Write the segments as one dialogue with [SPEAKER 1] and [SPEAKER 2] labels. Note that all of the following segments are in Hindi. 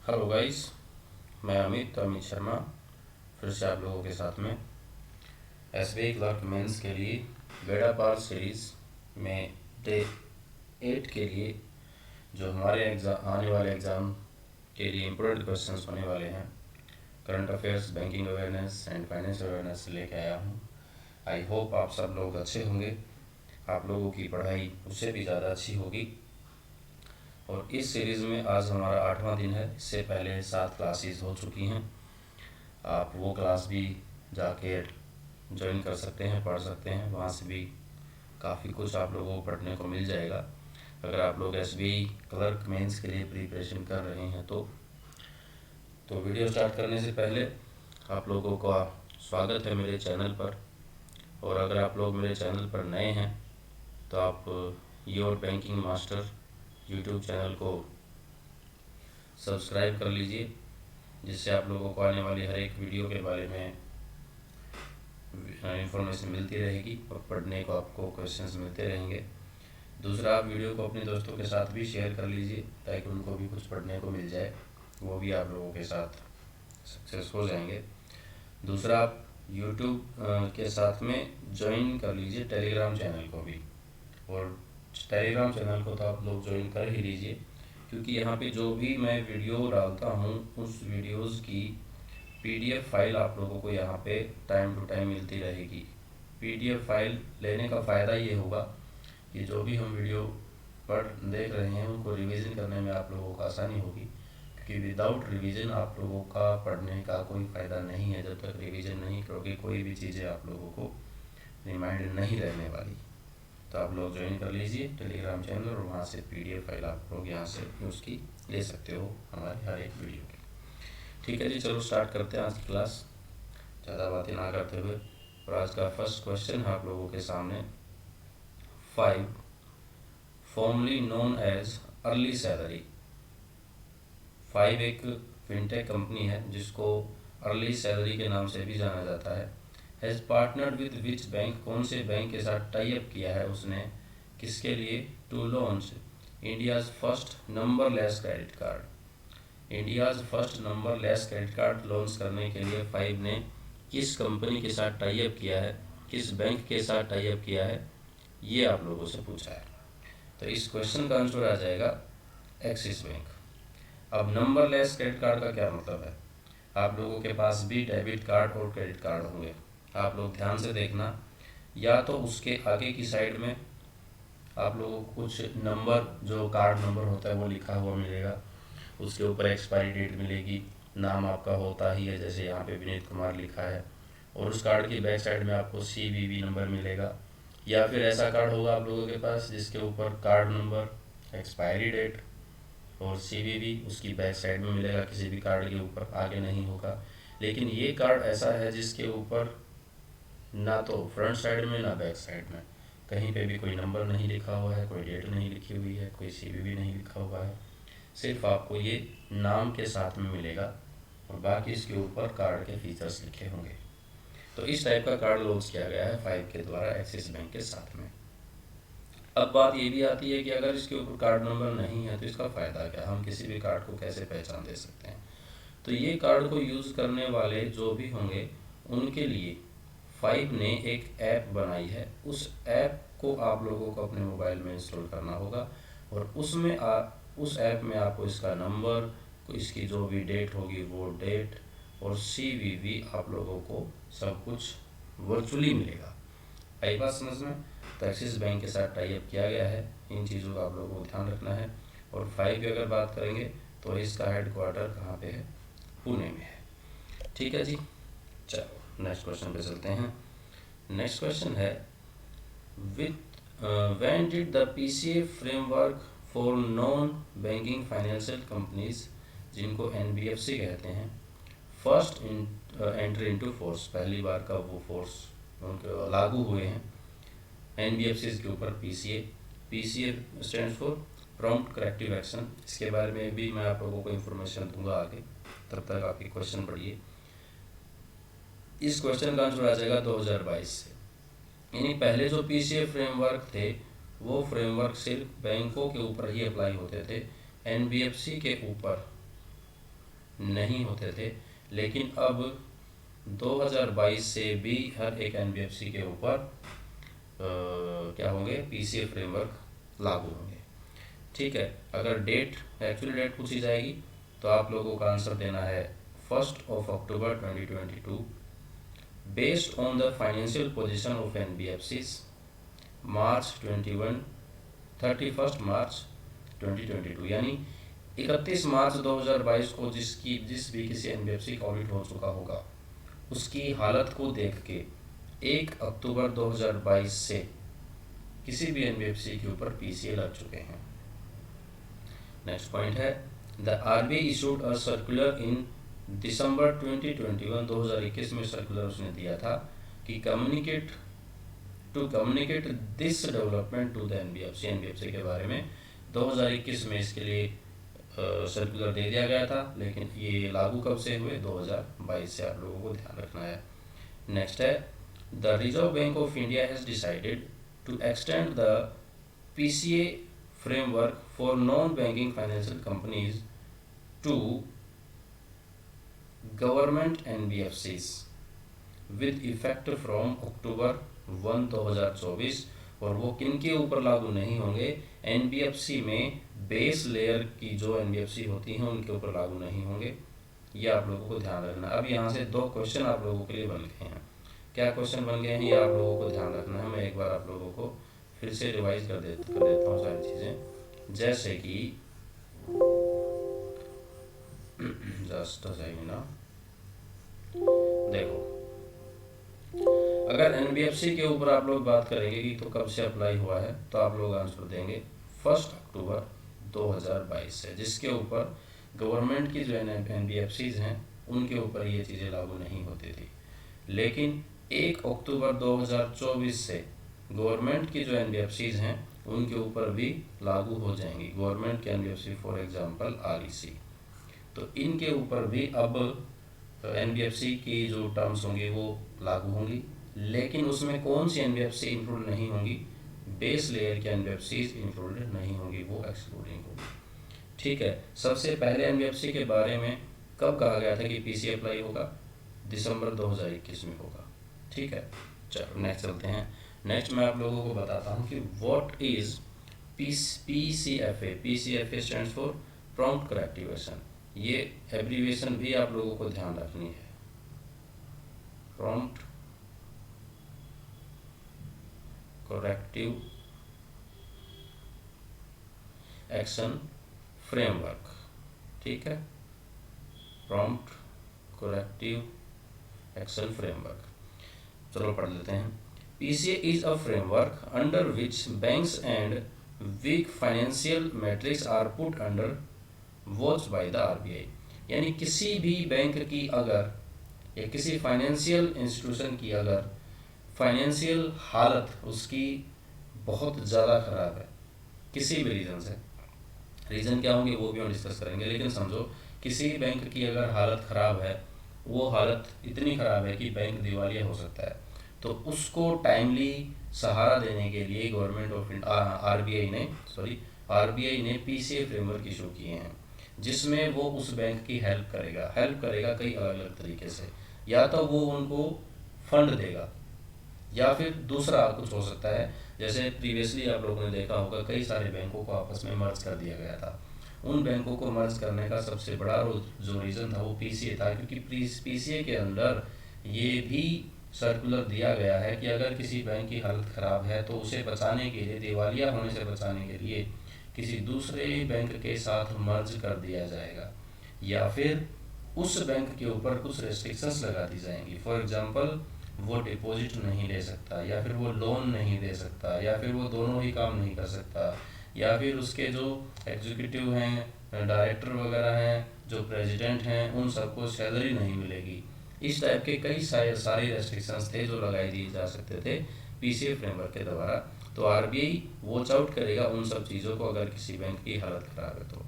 [SPEAKER 1] हेलो गाइस, मैं अमित शर्मा फिर से आप लोगों के साथ में एसबीआई क्लर्क मेंस के लिए बेड़ा पार सीरीज़ में डे 8 के लिए जो हमारे एग्ज़ाम आने वाले एग्ज़ाम के लिए इम्पोर्टेंट क्वेश्चंस होने वाले हैं, current affairs, banking awareness and finance awareness लेके आया हूँ। आई होप आप सब लोग अच्छे होंगे, आप लोगों की पढ़ाई उससे भी ज़्यादा अच्छी होगी। और इस सीरीज़ में आज हमारा 8वां दिन है। इससे पहले 7 क्लासेस हो चुकी हैं। आप वो क्लास भी जाके ज्वाइन कर सकते हैं, पढ़ सकते हैं, वहाँ से भी काफ़ी कुछ आप लोगों को पढ़ने को मिल जाएगा। अगर आप लोग एसबीआई क्लर्क मेंस के लिए प्रिपरेशन कर रहे हैं तो वीडियो स्टार्ट करने से पहले आप लोगों का स्वागत है मेरे चैनल पर। और अगर आप लोग मेरे चैनल पर नए हैं तो आप your banking master YouTube channel को सब्सक्राइब कर लीजिए, जिससे आप लोगों को आने वाली हर एक वीडियो के बारे में इंफॉर्मेशन मिलती रहेगी और पढ़ने को आपको क्वेश्चंस मिलते रहेंगे। दूसरा, आप वीडियो को अपने दोस्तों के साथ भी शेयर कर लीजिए ताकि उनको भी कुछ पढ़ने को मिल जाए, वो भी आप लोगों के साथ सक्सेस हो जाएंगे। दूसरा, आप यूट्यूब के साथ में ज्वाइन कर लीजिए टेलीग्राम चैनल को भी। और टेलीग्राम चैनल को तो आप लोग ज्वाइन कर ही लीजिए, क्योंकि यहाँ पे जो भी मैं वीडियो डालता हूँ उस वीडियोज़ की पीडीएफ फाइल आप लोगों को यहाँ पे टाइम टू टाइम मिलती रहेगी। पीडीएफ फाइल लेने का फ़ायदा ये होगा कि जो भी हम वीडियो देख रहे हैं उनको रिवीजन करने में आप लोगों को आसानी होगी, क्योंकि विदाउट रिवीजन आप लोगों का पढ़ने का कोई फ़ायदा नहीं है। जब तक रिवीजन नहीं करोगे कोई भी चीज़ें आप लोगों को रिमाइंड नहीं रहने वाली। तो आप लोग ज्वाइन कर लीजिए टेलीग्राम चैनल और वहाँ से पीडीएफ फाइल आप लोग यहाँ से उसकी ले सकते हो हमारे हर एक वीडियो की। ठीक है जी, चलो स्टार्ट करते हैं आज की क्लास, ज़्यादा बातें ना करते हुए। और आज का फर्स्ट क्वेश्चन है आप लोगों के सामने। 5 formerly known as early salary. 5 एक फिनटेक कंपनी है जिसको अर्ली सैलरी के नाम से भी जाना जाता है। Has partnered with which bank, कौन से बैंक के साथ टाई अप किया है उसने, किसके लिए, to launch India's first numberless credit card. India's first number less credit card launch करने के लिए 5 ने किस कंपनी के साथ टाई अप किया है, किस बैंक के साथ टाई अप किया है, ये आप लोगों से पूछा है। तो इस क्वेश्चन का आंसर आ जाएगा एक्सिस बैंक। अब नंबर लेस क्रेडिट कार्ड का क्या मतलब है? आप लोगों के पास भी डेबिट कार्ड और क्रेडिट कार्ड होंगे। आप लोग ध्यान से देखना, या तो उसके आगे की साइड में आप लोगों को कुछ नंबर, जो कार्ड नंबर होता है वो लिखा हुआ मिलेगा, उसके ऊपर एक्सपायरी डेट मिलेगी, नाम आपका होता ही है, जैसे यहाँ पे विनीत कुमार लिखा है, और उस कार्ड की बैक साइड में आपको CVV नंबर मिलेगा। या फिर ऐसा कार्ड होगा आप लोगों के पास जिसके ऊपर कार्ड नंबर, एक्सपायरी डेट और CVV उसकी बैक साइड में मिलेगा, किसी भी कार्ड के ऊपर आगे नहीं होगा। लेकिन ये कार्ड ऐसा है जिसके ऊपर ना तो फ्रंट साइड में ना बैक साइड में कहीं पे भी कोई नंबर नहीं लिखा हुआ है, कोई डेट नहीं लिखी हुई है, कोई CVV नहीं लिखा हुआ है, सिर्फ आपको ये नाम के साथ में मिलेगा और बाकी इसके ऊपर कार्ड के फीचर्स लिखे होंगे। तो इस टाइप का कार्ड लॉन्च किया गया है 5 के द्वारा एक्सिस बैंक के साथ में। अब बात ये भी आती है कि अगर इसके ऊपर कार्ड नंबर नहीं है तो इसका फ़ायदा क्या, हम किसी भी कार्ड को कैसे पहचान दे सकते हैं? तो ये कार्ड को यूज़ करने वाले जो भी होंगे उनके लिए 5 ने एक ऐप बनाई है। उस ऐप को आप लोगों को अपने मोबाइल में इंस्टॉल करना होगा और उस ऐप में आपको इसका नंबर, इसकी जो भी डेट होगी वो डेट और CVV आप लोगों को सब कुछ वर्चुअली मिलेगा। आई बात समझ में? तो एक्सिस बैंक के साथ टाई अप किया गया है, इन चीज़ों का आप लोगों को ध्यान रखना है। और 5 की अगर बात करेंगे तो इसका हेड क्वार्टर कहाँ पे है? पुणे में है। ठीक है जी, चलो नेक्स्ट क्वेश्चन पे चलते हैं। नेक्स्ट क्वेश्चन है, with when did the PCA framework for non banking financial companies, जिनको NBFC कहते हैं, फर्स्ट एंट्री इनटू फोर्स, पहली बार का वो फोर्स उनके लागू हुए हैं NBFCs के ऊपर। PCA stand for prompt corrective action. इसके बारे में भी मैं आप लोगों को इन्फॉर्मेशन दूंगा आगे, तब तक आपकी क्वेश्चन पढ़िए। इस क्वेश्चन का आंसर आ जाएगा 2022 से। यानी पहले जो PCA फ्रेमवर्क थे वो फ्रेमवर्क सिर्फ बैंकों के ऊपर ही अप्लाई होते थे, NBFC के ऊपर नहीं होते थे, लेकिन अब 2022 से भी हर एक एनबीएफसी के ऊपर क्या होंगे, पीसीए फ्रेमवर्क लागू होंगे। ठीक है, अगर डेट, एक्चुअली डेट पूछी जाएगी तो आप लोगों का आंसर देना है 1 October 2022 based on the financial position of NBFCs March 31 March 2022, यानी 31 मार्च 2022 को जिस भी किसी एनबीएफसी का ऑडिट हो चुका होगा उसकी हालत को देख के 1 अक्टूबर 2022 से किसी भी एनबीएफसी के ऊपर पीसीए लग चुके हैं। नेक्स्ट पॉइंट है, the RBI issued a circular in December 2021 में सर्कुलर उसने दिया था कि communicate this development to the NBFC के बारे में 2021 में इसके लिए सर्कुलर दे दिया गया था, लेकिन ये लागू कब से हुए, 2022 से, आप लोगों को ध्यान रखना है। नेक्स्ट है, the reserve bank of India has decided to extend the PCA framework for non-banking financial companies to government NBFCs with effect from October 1, 2024, और वो किन के ऊपर लागू नहीं होंगे, एनबीएफसी में बेस लेयर की जो एनबीएफसी होती हैं उनके ऊपर लागू नहीं होंगे। ये आप लोगों को ध्यान रखना। अब यहाँ से 2 क्वेश्चन आप लोगों के लिए बन गए हैं। क्या क्वेश्चन बन गए हैं ये आप लोगों को ध्यान रखना है। मैं एक बार आप लोगों को फिर से रिवाइज कर देता हूँ सारी चीज़ें। जैसे कि जस्ट ना, देखो, अगर एनबीएफसी के ऊपर आप लोग बात करेंगे कि तो कब से अप्लाई हुआ है, तो आप लोग आंसर देंगे 1 अक्टूबर 2022 से, जिसके ऊपर गवर्नमेंट की जो एनबीएफसीज हैं उनके ऊपर ये चीज़ें लागू नहीं होती थी। लेकिन 1 अक्टूबर 2024 से गवर्नमेंट की जो एनबीएफसीज हैं उनके ऊपर भी लागू हो जाएंगी। गवर्नमेंट के एनबीएफसी फॉर एग्जांपल आरईसी, तो इनके ऊपर भी अब एनबीएफसी की जो टर्म्स होंगी वो लागू होंगी, लेकिन उसमें कौन सी एनबीएफसी इंक्लूड नहीं होंगी, बेस लेयर की एनबीएफसीज इंक्लूडेड नहीं होंगी, वो एक्सक्लूडिंग होगी। ठीक है, सबसे पहले एनबीएफसी के बारे में कब कहा गया था कि पीसीए अप्लाई होगा, दिसंबर 2021 में होगा। ठीक है, चलो नेक्स्ट चलते हैं। नेक्स्ट मैं आप लोगों को बताता हूँ कि what is PCFA. PCFA stands for prompt corrective action. ये एब्रीविएशन भी आप लोगों को ध्यान रखनी है, प्रॉम्प्ट करेक्टिव एक्शन फ्रेमवर्क। ठीक है, प्रॉम्प्ट करेक्टिव एक्शन फ्रेमवर्क। चलो पढ़ लेते हैं। PCA is a framework under which banks and weak financial metrics are put under watch by the RBI। यानी किसी भी बैंक की अगर या किसी फाइनेंशियल इंस्टीट्यूशन की अगर फाइनेंशियल हालत उसकी बहुत ज़्यादा ख़राब है किसी भी रीज़न से, रीज़न क्या होंगे वो भी हम डिस्कस करेंगे, लेकिन समझो किसी बैंक की अगर हालत ख़राब है, वो हालत इतनी ख़राब है कि बैंक दिवालिया हो सकता है, तो उसको टाइमली सहारा देने के लिए गवर्नमेंट ऑफ आरबीआई ने पीसीए फ्रेमवर्क इशू किए हैं, जिसमें वो उस बैंक की हेल्प करेगा कई अलग अलग तरीके से। या तो वो उनको फंड देगा या फिर दूसरा कुछ हो सकता है, जैसे प्रीवियसली आप लोगों ने देखा होगा कई सारे बैंकों को आपस में मर्ज कर दिया गया था। उन बैंकों को मर्ज करने का सबसे बड़ा जो रीज़न था वो पीसीए था, क्योंकि पीसीए के अंदर ये भी सर्कुलर दिया गया है कि अगर किसी बैंक की हालत ख़राब है तो उसे बचाने के लिए, दिवालिया होने से बचाने के लिए किसी दूसरे बैंक के साथ मर्ज कर दिया जाएगा, या फिर उस बैंक के ऊपर कुछ रेस्ट्रिक्शंस लगा दी जाएंगी। फॉर एग्जांपल, वो डिपॉजिट नहीं ले सकता, या फिर वो लोन नहीं दे सकता, या फिर वो दोनों ही काम नहीं कर सकता, या फिर उसके जो एग्जीक्यूटिव हैं, डायरेक्टर वगैरह हैं, जो प्रेसिडेंट हैं, उन सबको सैलरी नहीं मिलेगी। इस टाइप के कई सारे रेस्ट्रिक्शंस थे जो लगाए दिए जा सकते थे पीसीए फ्रेमवर्क के द्वारा। तो आरबीआई वॉच आउट करेगा उन सब चीज़ों को अगर किसी बैंक की हालत ख़राब है तो।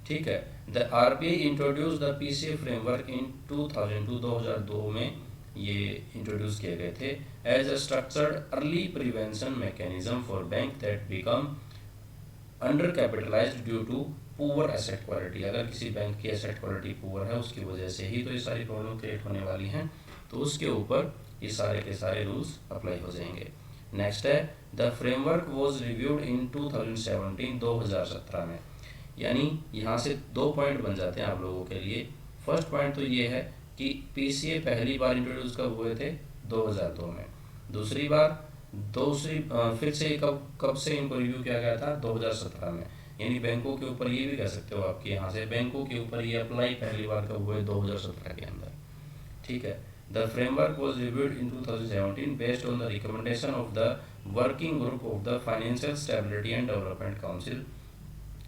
[SPEAKER 1] ठीक है, the RBI introduce the PCA framework in 2002 में ये इंट्रोड्यूस किए गए थे as a structured early prevention mechanism for bank that become under capitalized due to poor asset quality, अगर किसी बैंक की एसेट क्वालिटी पुअर है उसकी वजह से ही तो ये सारी प्रॉब्लम क्रिएट होने वाली हैं, तो उसके ऊपर ये सारे के सारे रूल्स अप्लाई हो जाएंगे। नेक्स्ट है द फ्रेमवर्क वॉज रिव्यूड इन 2017 में, यानी यहाँ से 2 पॉइंट बन जाते हैं आप लोगों के लिए। फर्स्ट पॉइंट तो ये है कि पीसीए पहली बार इंट्रोड्यूस कब हुए थे, 2002 में। दूसरी फिर से कब से इनको रिव्यू किया गया था, 2017 में। यानी बैंकों के ऊपर ये भी कह सकते हो आपके यहाँ से, बैंकों के ऊपर ये अप्लाई पहली बार कब हुए, 2017 के अंदर। ठीक है, the framework was reviewed in 2017 based on the recommendation of the working group of the financial stability and development council.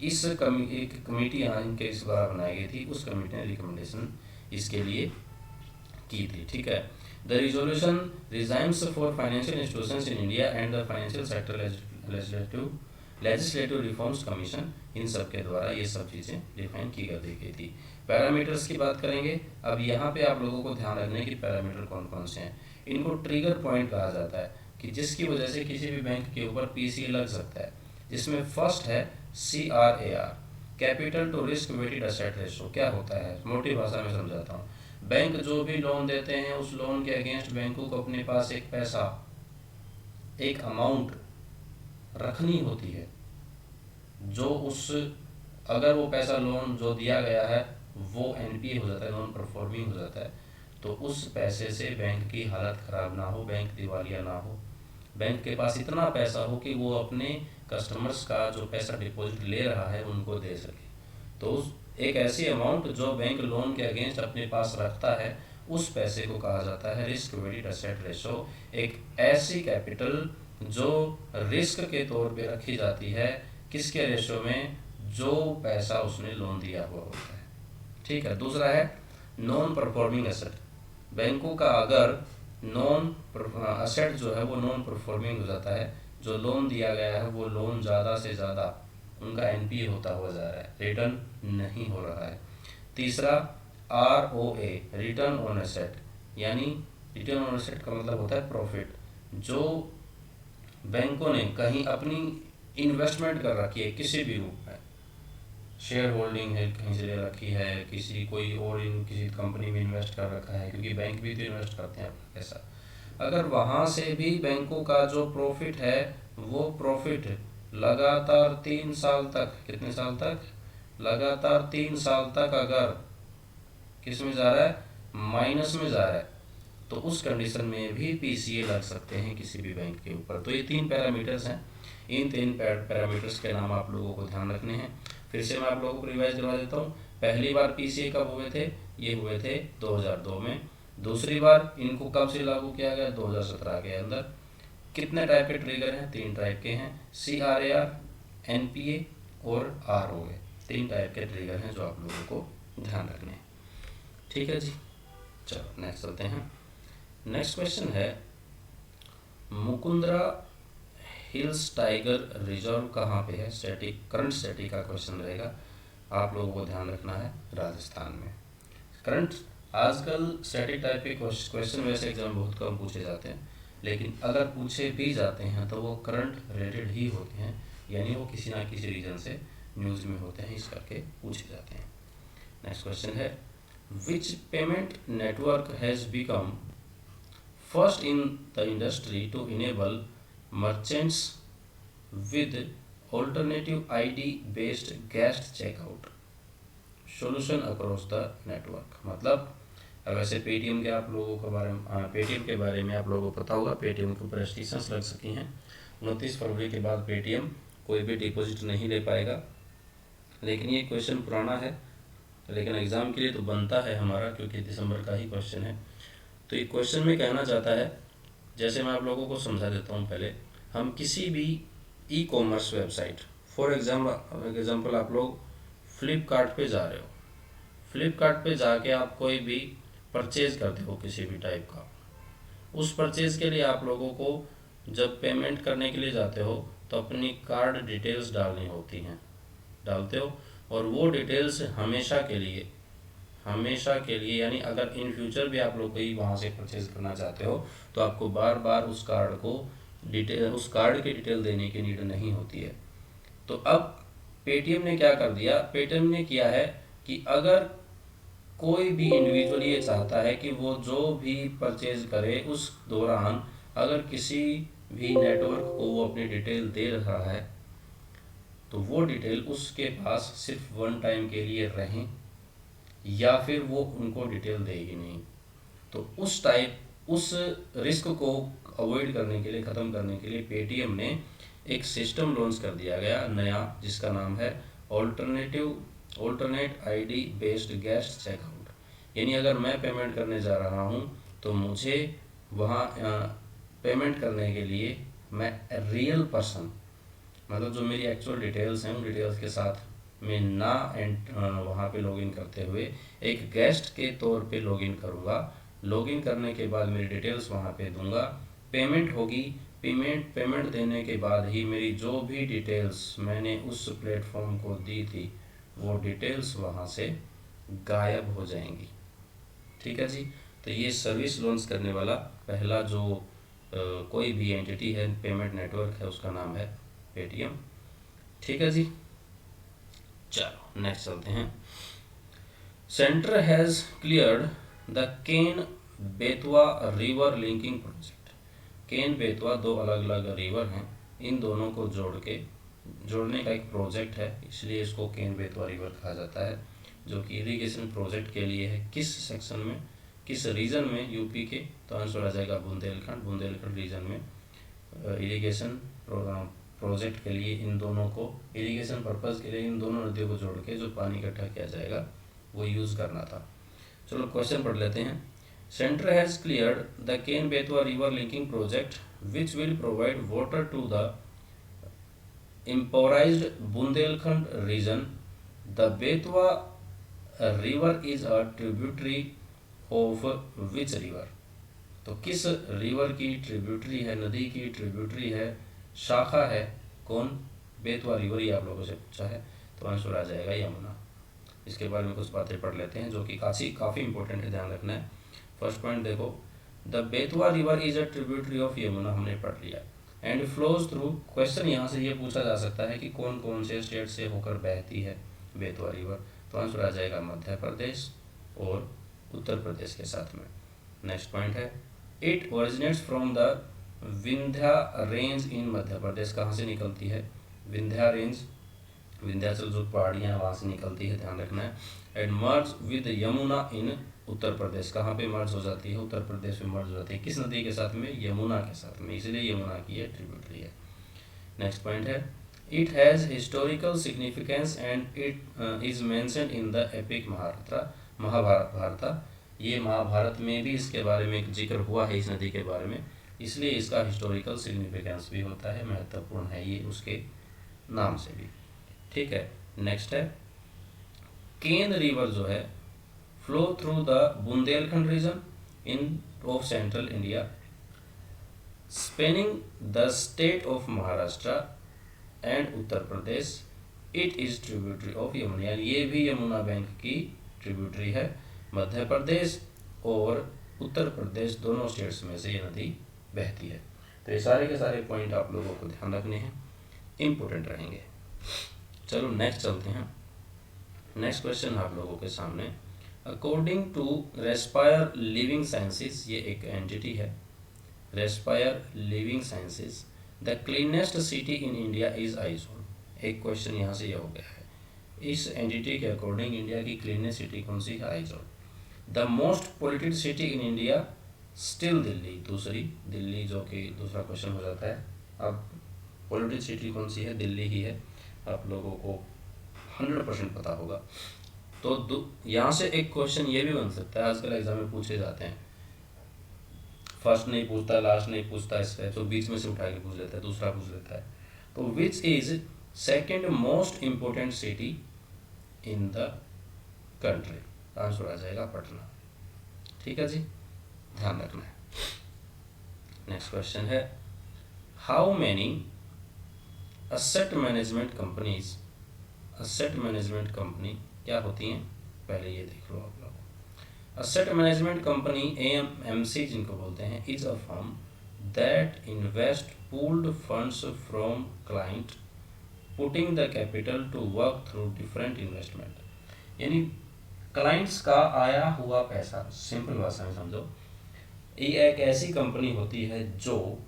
[SPEAKER 1] एक कमेटी यहाँ इनके इस बार बनाई गई थी, उस कमेटी ने रिकमेंडेशन इसके लिए की थी। ठीक है, the resolution regimes for financial institutions in India and the financial sector legislative reforms commission, इन सब के द्वारा ये सब चीज़ें डिफाइन की गई थी। पैरामीटर्स की बात करेंगे। अब यहाँ पे आप लोगों को ध्यान रखने की पैरामीटर कौन कौन से हैं। इनको ट्रिगर पॉइंट कहा जाता है कि जिसकी वजह से किसी भी बैंक के ऊपर पीसी लग सकता है, जिसमें फर्स्ट है CRAR, capital to risk weighted asset ratio. क्या होता है, मोटी भाषा में समझाता हूँ। बैंक जो भी लोन देते हैं उस लोन के अगेंस्ट बैंकों को अपने पास एक पैसा, एक अमाउंट रखनी होती है, जो उस अगर वो पैसा लोन जो दिया गया है वो NPA हो जाता है, नॉन परफॉर्मिंग हो जाता है, तो उस पैसे से बैंक की हालत ख़राब ना हो, बैंक दिवालिया ना हो, बैंक के पास इतना पैसा हो कि वो अपने कस्टमर्स का जो पैसा डिपॉजिट ले रहा है उनको दे सके। तो उस एक ऐसी अमाउंट जो बैंक लोन के अगेंस्ट अपने पास रखता है, उस पैसे को कहा जाता है रिस्क वेटेड एसेट रेशो। एक ऐसी कैपिटल जो रिस्क के तौर पे रखी जाती है, किसके रेशो में, जो पैसा उसने लोन दिया हुआ होता है। ठीक है, दूसरा है नॉन परफॉर्मिंग एसेट। बैंकों का अगर नॉन एसेट जो है वो नॉन परफॉर्मिंग हो जाता है, जो लोन दिया गया है वो लोन ज़्यादा से ज़्यादा उनका NPA होता हुआ जा रहा है, रिटर्न नहीं हो रहा है। तीसरा ROA, रिटर्न ऑन एसेट, यानी रिटर्न ऑन एसेट का मतलब होता है प्रॉफिट। जो बैंकों ने कहीं अपनी इन्वेस्टमेंट कर रखी है किसी भी रूप में, शेयर होल्डिंग है कहीं से ले रखी है, किसी कोई और किसी कंपनी में इन्वेस्ट कर रखा है, क्योंकि बैंक भी तो इन्वेस्ट करते हैं अपना पैसा, अगर वहाँ से भी बैंकों का जो प्रॉफिट है वो प्रॉफिट लगातार 3 साल तक, कितने साल तक, लगातार 3 साल तक अगर किस में जा रहा है, माइनस में जा रहा है, तो उस कंडीशन में भी PCA लग सकते हैं किसी भी बैंक के ऊपर। तो ये 3 पैरामीटर्स हैं, इन 3 पैरामीटर्स के नाम आप लोगों को ध्यान रखने हैं। फिर से मैं आप लोगों को रिवाइज करवा देता हूँ। पहली बार PCA कब हुए थे, ये हुए थे 2002 में। दूसरी बार इनको कब से लागू किया गया, 2017 के अंदर। कितने टाइप के ट्रिगर हैं, 3 टाइप के हैं, CRAR, NPA और ROA, 3 टाइप के ट्रिगर हैं जो आप लोगों को ध्यान रखने हैं। ठीक है जी, चलो नेक्स्ट चलते हैं। नेक्स्ट क्वेश्चन है मुकुंदरा हिल्स टाइगर रिजर्व कहाँ पे है, स्टैटिक, करंट स्टैटिक का क्वेश्चन रहेगा, आप लोगों को ध्यान रखना है, राजस्थान में। करंट आजकल स्टैटिक टाइप के क्वेश्चन वैसे एग्जाम बहुत कम पूछे जाते हैं, लेकिन अगर पूछे भी जाते हैं तो वो करंट रिलेटेड ही होते हैं, यानी वो किसी ना किसी रीजन से न्यूज़ में होते हैं, इस करके पूछे जाते हैं। नेक्स्ट क्वेश्चन है which payment network has become first in the industry to enable merchants with alternative ID based guest checkout solution across the network. मतलब वैसे पेटीएम के आप लोगों के बारे में पेटीएम के बारे में आप लोगों को पता होगा, पेटीएम के ऊपर रेस्ट्रिक्शंस लग सकी हैं। 29 फरवरी के बाद पेटीएम कोई भी डिपॉजिट नहीं ले पाएगा, लेकिन ये क्वेश्चन पुराना है, लेकिन एग्ज़ाम के लिए तो बनता है हमारा, क्योंकि दिसंबर का ही क्वेश्चन है। तो ये क्वेश्चन में कहना चाहता है, जैसे मैं आप लोगों को समझा देता हूँ। पहले हम किसी भी ई-कॉमर्स वेबसाइट, फॉर एग्जाम्पल आप लोग फ्लिपकार्ट पे जा रहे हो, फ्लिपकार्ट पे जाके आप कोई भी परचेज़ करते हो किसी भी टाइप का, उस परचेज़ के लिए आप लोगों को जब पेमेंट करने के लिए जाते हो तो अपनी कार्ड डिटेल्स डालनी होती हैं, डालते हो, और वो डिटेल्स हमेशा के लिए यानी अगर इन फ्यूचर भी आप लोग कोई वहाँ से परचेज़ करना चाहते हो तो आपको बार बार उस कार्ड की डिटेल देने की नीड नहीं होती है। तो अब पेटीएम ने क्या कर दिया, पेटीएम ने किया है कि अगर कोई भी इंडिविजुअल ये चाहता है कि वो जो भी परचेज करे उस दौरान अगर किसी भी नेटवर्क को वो अपनी डिटेल दे रहा है तो वो डिटेल उसके पास सिर्फ वन टाइम के लिए रहें या फिर वो उनको डिटेल देगी नहीं। तो उस रिस्क को अवॉइड करने के लिए, ख़त्म करने के लिए पेटीएम ने एक सिस्टम लॉन्च कर दिया गया नया, जिसका नाम है alternate ID based guest checkout. यानी अगर मैं पेमेंट करने जा रहा हूँ तो मुझे वहाँ पेमेंट करने के लिए मैं रियल पर्सन, मतलब जो मेरी एक्चुअल डिटेल्स हैं उन डिटेल्स के साथ मैं ना वहाँ पे लॉगिन करते हुए एक गेस्ट के तौर पे लॉगिन करूँगा। लॉगिन करने के बाद मेरी डिटेल्स वहाँ पे दूंगा, पेमेंट होगी, पेमेंट देने के बाद ही मेरी जो भी डिटेल्स मैंने उस प्लेटफॉर्म को दी थी वो डिटेल्स वहाँ से गायब हो जाएंगी। ठीक है जी। तो ये सर्विस लॉन्च करने वाला पहला जो कोई भी एंटिटी है, पेमेंट नेटवर्क है, उसका नाम है पेटीएम। ठीक है जी। चलो नेक्स्ट चलते हैं। Centre has cleared the Ken Betwa river linking project. Ken Betwa दो अलग अलग रिवर हैं, इन दोनों को जोड़ने का एक प्रोजेक्ट है, इसलिए इसको केन बेतवा रिवर कहा जाता है, जो कि इरिगेशन प्रोजेक्ट के लिए है। किस सेक्शन में, किस रीजन में, यूपी के, तो आंसर आ जाएगा बुंदेलखंड रीजन में इरिगेशन प्रोजेक्ट के लिए इन दोनों को, इरिगेशन पर्पज़ के लिए इन दोनों नदियों को जोड़ के जो पानी इकट्ठा किया जाएगा वो यूज़ करना था। चलो क्वेश्चन पढ़ लेते हैं। Centre has cleared the Ken Betwa river linking project which will provide water to the impoverished Bundelkhand region. The Betwa river is a tributary of which river. तो किस रिवर की ट्रिब्यूटरी है, नदी की ट्रिब्यूटरी है, शाखा है कौन, बेतवा रिवर, ही आप लोगों से पूछा है, तो आंसर आ जाएगा यमुना। इसके बारे में कुछ बातें पढ़ लेते हैं जो कि काफ़ी इंपॉर्टेंट है, ध्यान रखना है। फर्स्ट पॉइंट देखो, the Betwa river is a tributary of Yamuna, हमने पढ़ लिया, एंड फ्लोज थ्रू। क्वेश्चन यहाँ से ये पूछा जा सकता है कि कौन कौन से स्टेट से होकर बहती है बेतवा रिवर, तो आंसर आ जाएगा मध्य प्रदेश और उत्तर प्रदेश के साथ में। नेक्स्ट पॉइंट है, it originates from the Vindhya range in Madhya Pradesh. कहाँ से निकलती है, विंध्या रेंज, विंध्याचल जो पहाड़ियाँ हैं वहाँ से निकलती है, ध्यान रखना है। एंड मर्ज विद यमुना इन उत्तर प्रदेश, कहाँ पे मर्ज हो जाती है, उत्तर प्रदेश में मर्ज हो जाती है, किस नदी के साथ में, यमुना के साथ में, इसलिए यमुना की ये ट्रिब्यूटरी है। नेक्स्ट पॉइंट है, it has historical significance and it is mentioned in the epic Mahabharat. ये महाभारत में भी इसके बारे में जिक्र हुआ है इस नदी के बारे में, इसलिए इसका हिस्टोरिकल सिग्निफिकेंस भी होता है, महत्वपूर्ण है ये उसके नाम से भी। ठीक है। नेक्स्ट है, केन रिवर जो है flow through the Bundelkhand region in of central India, spanning the state of Maharashtra and Uttar Pradesh. It is tributary of Yamuna, ये भी यमुना बैंक की ट्रिब्यूटरी है। मध्य प्रदेश और उत्तर प्रदेश दोनों स्टेट्स में से ये नदी बहती है। तो ये सारे के सारे पॉइंट आप लोगों को ध्यान रखने हैं, इम्पोर्टेंट रहेंगे। चलो नेक्स्ट चलते हैं। नेक्स्ट क्वेश्चन आप लोगों के सामने, according to respire living sciences, ये एक एंटिटी है, respire living sciences, the cleanest city in India is Aizawl. एक क्वेश्चन यहाँ से ये हो गया है, इस एंटिटी के अकॉर्डिंग इंडिया की क्लीनेस्ट सिटी कौन सी है, Aizawl. The most polluted city in India still Delhi, दूसरी दिल्ली, जो कि दूसरा क्वेश्चन हो जाता है। अब पोल्यूटेड सिटी कौन सी है, दिल्ली ही है, आप लोगों को 100% पता होगा। तो यहाँ से एक क्वेश्चन ये भी बन सकता है, आजकल एग्जाम में पूछे जाते हैं, फर्स्ट नहीं पूछता, लास्ट नहीं पूछता, इससे तो बीच में से उठा के पूछ लेता है, दूसरा पूछ लेता है। तो which is second most important city in the country, answer आ जाएगा पटना। ठीक है जी, ध्यान रखना है। नेक्स्ट क्वेश्चन है, how many asset management companies, asset management company क्या होती हैं, पहले ये देख लो आप लोग। असेट मैनेजमेंट कंपनी AMC जिनको बोलते हैं, is a firm that invest pooled funds from client putting the capital to work through different investment, यानी क्लाइंट्स का आया हुआ पैसा, सिंपल भाषा में समझो, ये एक ऐसी कंपनी होती है जो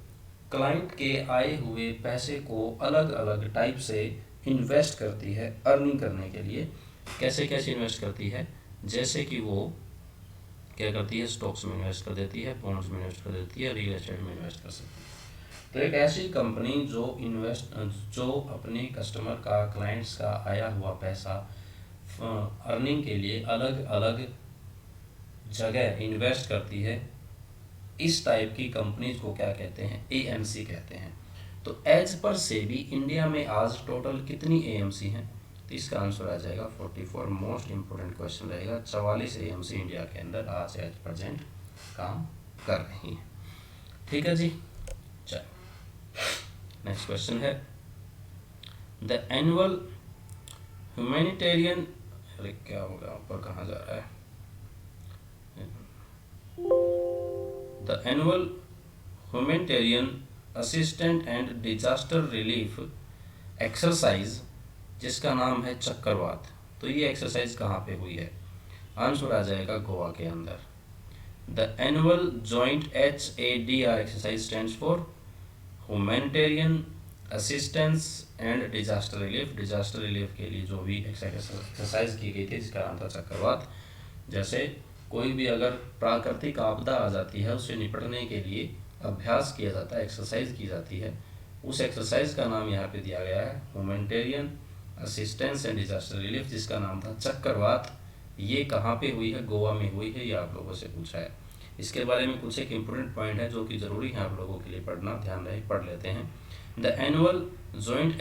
[SPEAKER 1] क्लाइंट के आए हुए पैसे को अलग अलग टाइप से इन्वेस्ट करती है अर्निंग करने के लिए। कैसे कैसे इन्वेस्ट करती है, जैसे कि वो क्या करती है, स्टॉक्स में इन्वेस्ट कर देती है, बॉन्ड्स में इन्वेस्ट कर देती है, रियल एस्टेट में इन्वेस्ट कर सकती है। तो एक ऐसी कंपनी जो अपने कस्टमर का, क्लाइंट्स का आया हुआ पैसा अर्निंग के लिए अलग अलग जगह इन्वेस्ट करती है, इस टाइप की कंपनीज को क्या कहते हैं, एएमसी कहते हैं। तो एज पर से भी इंडिया में आज टोटल कितनी एएमसी हैं, तो इसका आंसर आ जाएगा 44। मोस्ट इंपोर्टेंट क्वेश्चन रहेगा, 44 एएमसी इंडिया के अंदर आज एज प्रेजेंट काम कर रही हैं। ठीक है जी, चलो नेक्स्ट क्वेश्चन है, द एनुअल ह्यूमैनिटेरियन, अरे क्या हो गया, ऊपर कहाँ जा रहा है, the annual humanitarian assistant and disaster relief exercise जिसका नाम है चक्रवात, तो ये एक्सरसाइज कहाँ पे हुई है, आंसर आ जाएगा गोवा के अंदर। The annual joint HADR exercise stands for humanitarian assistance and disaster relief. Disaster relief के लिए जो भी एक्सरसाइज की गई थी जिसका नाम था चक्रवात। जैसे कोई भी अगर प्राकृतिक आपदा आ जाती है उससे निपटने के लिए अभ्यास किया जाता है, एक्सरसाइज की जाती है, उस एक्सरसाइज का नाम यहाँ पे दिया गया है humanitarian assistance and disaster relief, जिसका नाम था चक्रवात। ये कहाँ पे हुई है, गोवा में हुई है, ये आप लोगों से पूछा है। इसके बारे में कुछ एक इम्पोर्टेंट पॉइंट है जो कि ज़रूरी है आप लोगों के लिए पढ़ना, ध्यान रहे, पढ़ लेते हैं। The annual joint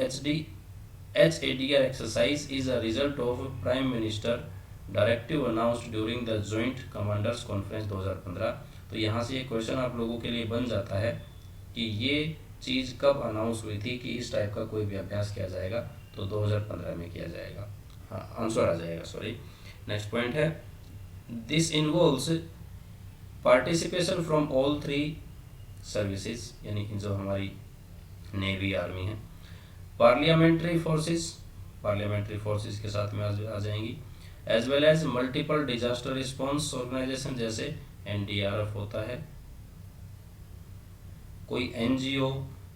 [SPEAKER 1] HADR exercise is a result of prime minister directive announced during the joint commanders conference 2015। तो यहाँ से ये क्वेश्चन आप लोगों के लिए बन जाता है कि ये चीज़ कब अनाउंस हुई थी कि इस टाइप का कोई भी अभ्यास किया जाएगा, तो 2015 में किया जाएगा। हाँ, आंसर आ जाएगा, सॉरी। नेक्स्ट पॉइंट है, this involves participation from all 3 services, यानी जो हमारी नेवी आर्मी है, पार्लियामेंट्री फोर्सेस के साथ में आ जाएंगी, as well as multiple disaster response organization, जैसे NDRF होता है, कोई NGO,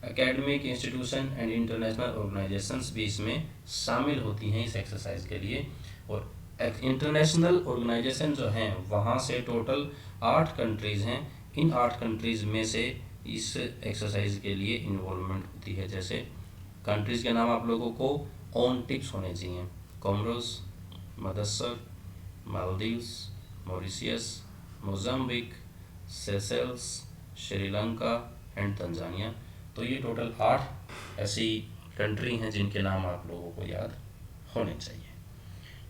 [SPEAKER 1] academic institution and international organizations भी इसमें शामिल होती हैं इस एक्सरसाइज के लिए। और इंटरनेशनल ऑर्गेनाइजेशन जो हैं वहाँ से टोटल 8 कंट्रीज़ हैं, इन 8 कंट्रीज़ में से इस एक्सरसाइज के लिए इन्वॉल्वमेंट होती है। जैसे कंट्रीज़ के नाम आप लोगों को ऑन टिप्स होने चाहिए, Comoros, Madagascar, Maldives, Mauritius, Mozambique, Seychelles, Sri Lanka and Tanzania. तो ये टोटल 8 ऐसी कंट्री हैं जिनके नाम आप लोगों को याद होने चाहिए।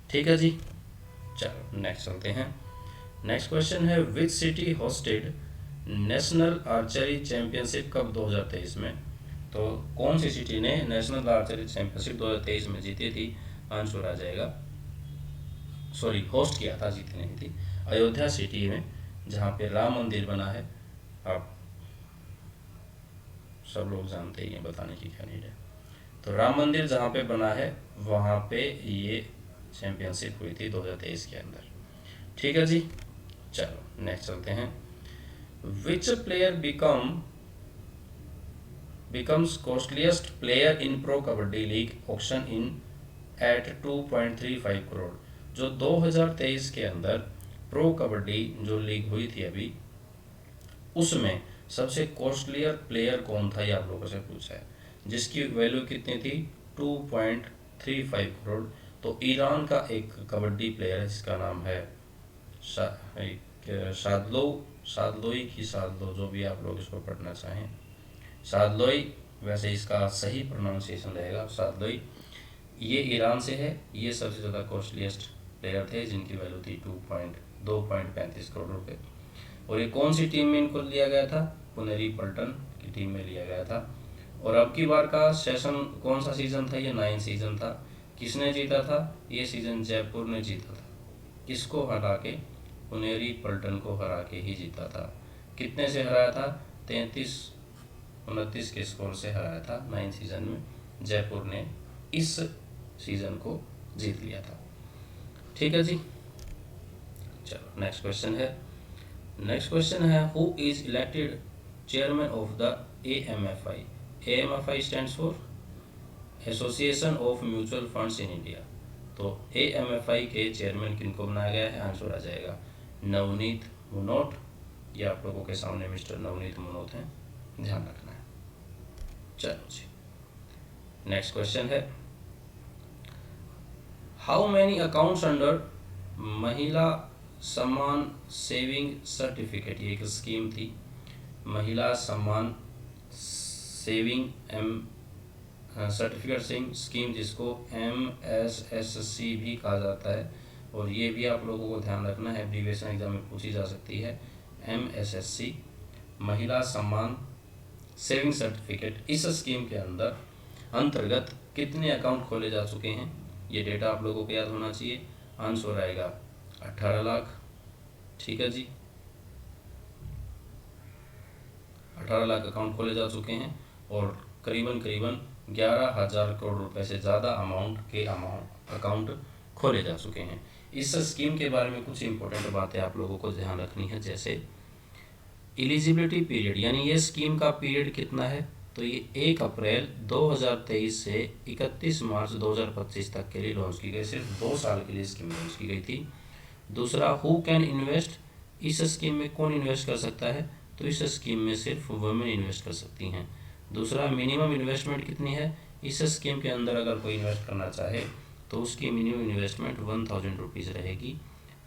[SPEAKER 1] ठीक है जी, चलो नेक्स्ट चलते हैं। नेक्स्ट क्वेश्चन है, which city hosted national archery championship कब 2023 में, तो कौन सी सिटी ने नेशनल आर्चरी चैंपियनशिप 2023 में जीती थी, आंसर आ जाएगा, सॉरी होस्ट किया था, जीती नहीं थी, अयोध्या सिटी में, जहाँ पे राम मंदिर बना है। आप सब लोग जानते ही हैं, बताने की क्या नीड है। तो राम मंदिर जहाँ पे बना है वहाँ पे ये चैंपियनशिप हुई थी 2023 के अंदर। ठीक है जी, चलो नेक्स्ट चलते हैं। विच player becomes costliest player in Pro Kabaddi League auction in at 2.35 crore. जो 2023 के अंदर प्रो कबड्डी जो लीग हुई थी अभी, उसमें सबसे कॉस्टलियर प्लेयर कौन था, ये आप लोगों से पूछा है, जिसकी वैल्यू कितनी थी, 2.35 करोड़। तो ईरान का एक कबड्डी प्लेयर है जिसका नाम है सादलोई की सादलो, जो भी आप लोग इसको पढ़ना चाहें, सादलोई, वैसे इसका सही प्रोनाउंसिएशन रहेगा सादलोई। ये ईरान से है, ये सबसे ज़्यादा कॉस्टलीस्ट प्लेयर थे जिनकी वैल्यू थी 2.35 करोड़ रुपए। और ये कौन सी टीम में इनको लिया गया था, पुनेरी पल्टन की टीम में लिया गया था। और अब की बार का सेशन कौन सा सीज़न था, ये 9 सीज़न था। किसने जीता था, ये सीज़न जयपुर ने जीता था। किसको हरा के, पुनेरी पल्टन को हरा के ही जीता था। कितने से हराया था, 33-29 के स्कोर से हराया था 9 सीज़न में जयपुर ने इस सीजन को जीत लिया था। ठीक है जी, चलो नेक्स्ट क्वेश्चन है who is elected chairman of the AMFI। AMFI stands for association of mutual funds in India. तो AMFI के चेयरमैन किनको बनाया गया है, आंसर आ जाएगा नवनीत मुनोट। ये आप लोगों के सामने मिस्टर नवनीत मुनोट हैं, ध्यान रखना है। चलो जी, नेक्स्ट क्वेश्चन है हाउ मैनी अकाउंट्स अंडर महिला सम्मान सेविंग सर्टिफिकेट। ये एक स्कीम थी, महिला सम्मान सेविंग सर्टिफिकेट स्कीम, जिसको MSSC भी कहा जाता है, और ये भी आप लोगों को ध्यान रखना है, एब्रीविएशन एग्जाम में पूछी जा सकती है। MSSC महिला सम्मान सेविंग सर्टिफिकेट, इस स्कीम के अंतर्गत कितने अकाउंट खोले जा चुके हैं, ये डेटा आप लोगों को याद होना चाहिए। आंसर आएगा 18 लाख। ठीक है जी, 18 लाख अकाउंट खोले जा चुके हैं और करीबन 11,000 करोड़ रुपए से ज़्यादा अकाउंट खोले जा चुके हैं। इस स्कीम के बारे में कुछ इंपॉर्टेंट बातें आप लोगों को ध्यान रखनी है, जैसे एलिजिबिलिटी पीरियड, यानी ये स्कीम का पीरियड कितना है, तो ये 1 अप्रैल 2023 से 31 मार्च 2025 तक के लिए लॉन्च की गई, सिर्फ 2 साल के लिए स्कीम लॉन्च की गई थी। दूसरा, हु कैन इन्वेस्ट, इस स्कीम में कौन इन्वेस्ट कर सकता है, तो इस स्कीम में सिर्फ वुमेन इन्वेस्ट कर सकती हैं। दूसरा, मिनिमम इन्वेस्टमेंट कितनी है, इस स्कीम के अंदर अगर कोई इन्वेस्ट करना चाहे तो उसकी मिनिमम इन्वेस्टमेंट 1000 रुपीज़ रहेगी।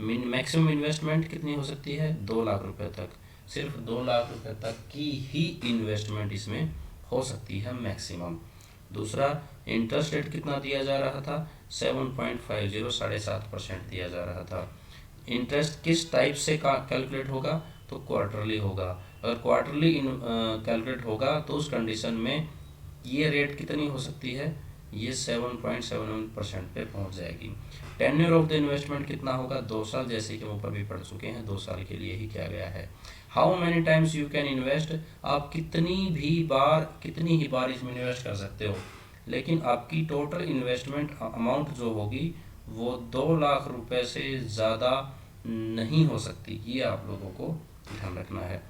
[SPEAKER 1] मैक्सिमम इन्वेस्टमेंट कितनी हो सकती है, 2 लाख रुपए तक, सिर्फ 2 लाख रुपए तक की ही इन्वेस्टमेंट इसमें हो सकती है मैक्सिमम। दूसरा, इंटरेस्ट रेट कितना दिया जा रहा था, 7.50 7.5% दिया जा रहा था। इंटरेस्ट किस टाइप से कैलकुलेट होगा, तो क्वार्टरली होगा। अगर क्वार्टरली कैलकुलेट होगा तो उस कंडीशन में ये रेट कितनी हो सकती है, ये 7.71% पे पहुंच जाएगी। टेन्योर ऑफ द इन्वेस्टमेंट कितना होगा, 2 साल, जैसे कि हम ऊपर भी पढ़ चुके हैं, 2 साल के लिए ही किया गया है। How many times you can invest, आप कितनी ही बार इसमें इन्वेस्ट कर सकते हो, लेकिन आपकी टोटल इन्वेस्टमेंट अमाउंट जो होगी वो 2 लाख रुपए से ज़्यादा नहीं हो सकती, ये आप लोगों को ध्यान रखना है।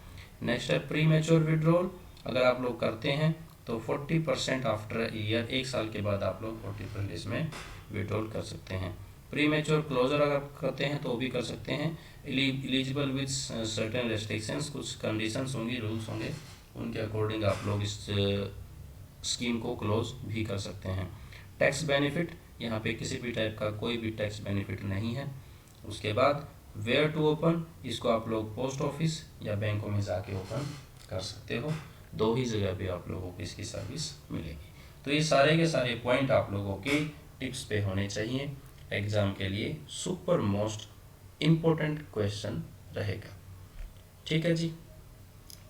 [SPEAKER 1] नेक्स्ट है प्री मैच्योर विड्रॉल, अगर आप लोग करते हैं तो 40% आफ्टर ईयर, 1 साल के बाद आप लोग 40% इसमें विड्रॉल कर सकते हैं। प्री मैच्योर क्लोजर अगर करते हैं तो भी कर सकते हैं। एलिजिबल विद सर्टेन रेस्ट्रिक्शंस, कुछ कंडीशंस होंगी, रूल्स होंगे, उनके अकॉर्डिंग आप लोग इस स्कीम को क्लोज भी कर सकते हैं। टैक्स बेनिफिट, यहाँ पे किसी भी टाइप का कोई भी टैक्स बेनिफिट नहीं है। उसके बाद वेयर टू ओपन, इसको आप लोग पोस्ट ऑफिस या बैंकों में जाके ओपन कर सकते हो, 2 ही जगह पे आप लोगों को इसकी सर्विस मिलेगी। तो ये सारे के सारे पॉइंट आप लोगों के टिप्स पे होने चाहिए, एग्जाम के लिए सुपर मोस्ट इम्पोर्टेंट क्वेश्चन रहेगा। ठीक है जी,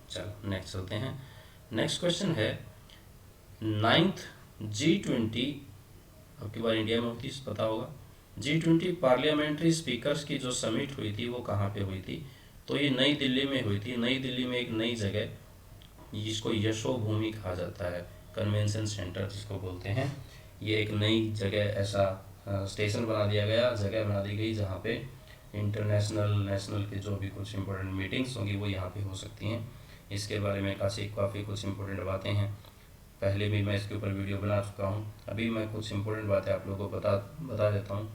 [SPEAKER 1] चलो नेक्स्ट चलते हैं। नेक्स्ट क्वेश्चन है 9th G20, अब की बार इंडिया में होती है पता होगा, G20 पार्लियामेंट्री स्पीकर्स की जो समिट हुई थी वो कहाँ पे हुई थी, तो ये नई दिल्ली में हुई थी। नई दिल्ली में एक नई जगह, जिसको यशोभूमि कहा जाता है, कन्वेंशन सेंटर जिसको बोलते हैं, ये एक नई जगह, ऐसा स्टेशन बना दिया गया, जगह बना दी गई जहाँ पे इंटरनेशनल नेशनल के जो भी कुछ इंपॉर्टेंट मीटिंग्स होंगी वो यहाँ पे हो सकती हैं। इसके बारे में काफ़ी कुछ इंपॉर्टेंट बातें हैं, पहले भी मैं इसके ऊपर वीडियो बना चुका हूँ, अभी मैं कुछ इंपॉर्टेंट बातें आप लोगों को बता देता हूँ।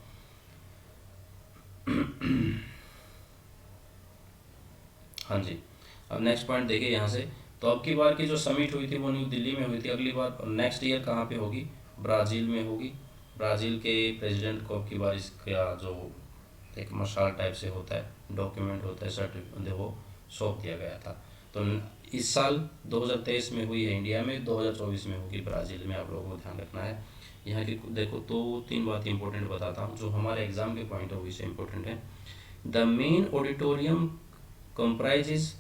[SPEAKER 1] हाँ जी, अब नेक्स्ट पॉइंट देखिए यहाँ से, तो अब की बार की जो समिट हुई थी वो न्यू दिल्ली में हुई थी, अगली बार नेक्स्ट ईयर कहाँ पे होगी, ब्राज़ील में होगी। ब्राज़ील के प्रेसिडेंट को अब की बार इसका जो एक मशाल टाइप से होता है, डॉक्यूमेंट होता है, सर्टिफिकेट, वो सौंप दिया गया था। तो इस साल 2023 में हुई है इंडिया में, 2024 में होगी ब्राज़ील में, आप लोगों को ध्यान रखना है। यहाँ की देखो 2-3 बात इंपॉर्टेंट बताता हूँ जो हमारे एग्जाम के पॉइंट ऑफ व्यू से इम्पोर्टेंट है। The main auditorium comprises